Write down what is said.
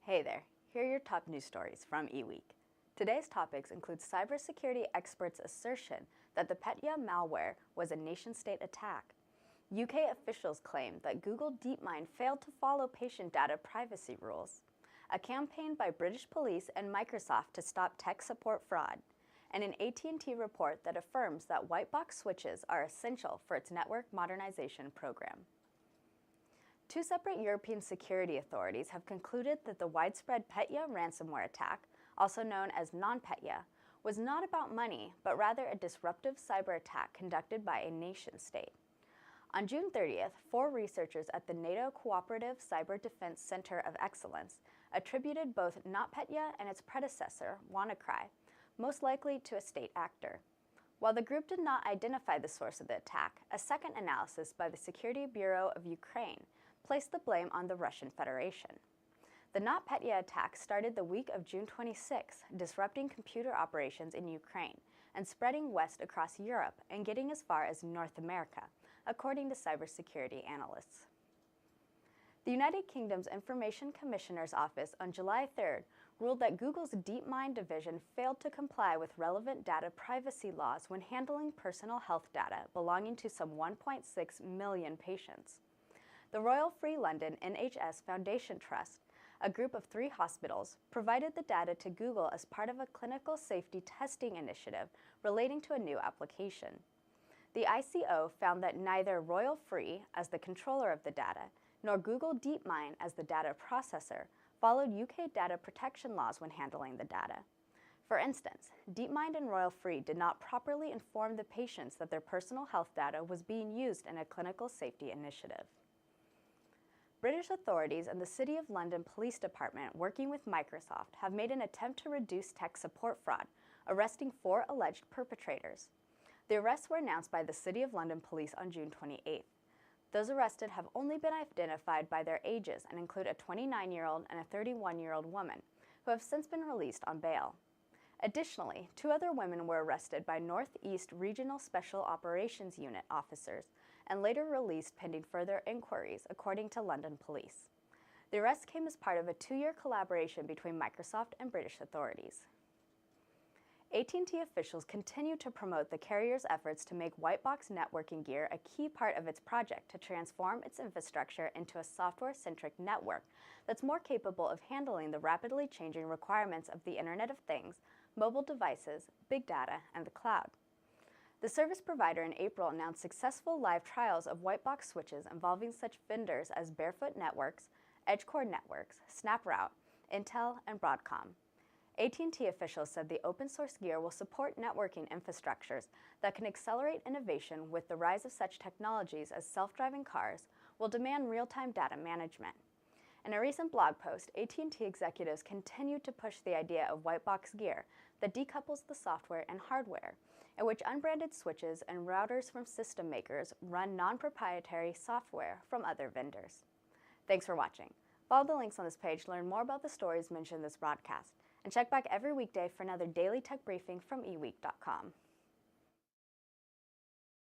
Hey there, here are your top news stories from eWEEK. Today's topics include cybersecurity experts' assertion that the Petya malware was a nation-state attack. UK officials claim that Google DeepMind failed to follow patient data privacy rules. A campaign by British police and Microsoft to stop tech support fraud. And an AT&T report that affirms that white box switches are essential for its network modernization program. Two separate European security authorities have concluded that the widespread Petya ransomware attack, also known as non-Petya, was not about money, but rather a disruptive cyber attack conducted by a nation-state. On June 30th, 4 researchers at the NATO Cooperative Cyber Defense Center of Excellence attributed both NotPetya and its predecessor, WannaCry, most likely to a state actor. While the group did not identify the source of the attack, a second analysis by the Security Bureau of Ukraine placed the blame on the Russian Federation. The NotPetya attack started the week of June 26, disrupting computer operations in Ukraine and spreading west across Europe and getting as far as North America, according to cybersecurity analysts. The United Kingdom's Information Commissioner's Office on July 3rd ruled that Google's DeepMind division failed to comply with relevant data privacy laws when handling personal health data belonging to some 1.6 million patients. The Royal Free London NHS Foundation Trust, a group of 3 hospitals, provided the data to Google as part of a clinical safety testing initiative relating to a new application. The ICO found that neither Royal Free, as the controller of the data, nor Google DeepMind, as the data processor, followed UK data protection laws when handling the data. For instance, DeepMind and Royal Free did not properly inform the patients that their personal health data was being used in a clinical safety initiative. British authorities and the City of London Police Department, working with Microsoft, have made an attempt to reduce tech support fraud, arresting 4 alleged perpetrators. The arrests were announced by the City of London Police on June 28th. Those arrested have only been identified by their ages and include a 29-year-old and a 31-year-old woman, who have since been released on bail. Additionally, 2 other women were arrested by Northeast Regional Special Operations Unit officers and later released pending further inquiries, according to London Police. The arrest came as part of a 2-year collaboration between Microsoft and British authorities. AT&T officials continue to promote the carrier's efforts to make white box networking gear a key part of its project to transform its infrastructure into a software-centric network that's more capable of handling the rapidly changing requirements of the Internet of Things, mobile devices, big data, and the cloud. The service provider in April announced successful live trials of white box switches involving such vendors as Barefoot Networks, EdgeCore Networks, SnapRoute, Intel, and Broadcom. AT&T officials said the open source gear will support networking infrastructures that can accelerate innovation with the rise of such technologies as self-driving cars will demand real-time data management. In a recent blog post, AT&T executives continued to push the idea of white box gear that decouples the software and hardware, in which unbranded switches and routers from system makers run non-proprietary software from other vendors. Thanks for watching. Follow the links on this page to learn more about the stories mentioned in this broadcast, and check back every weekday for another daily tech briefing from eWEEK.com.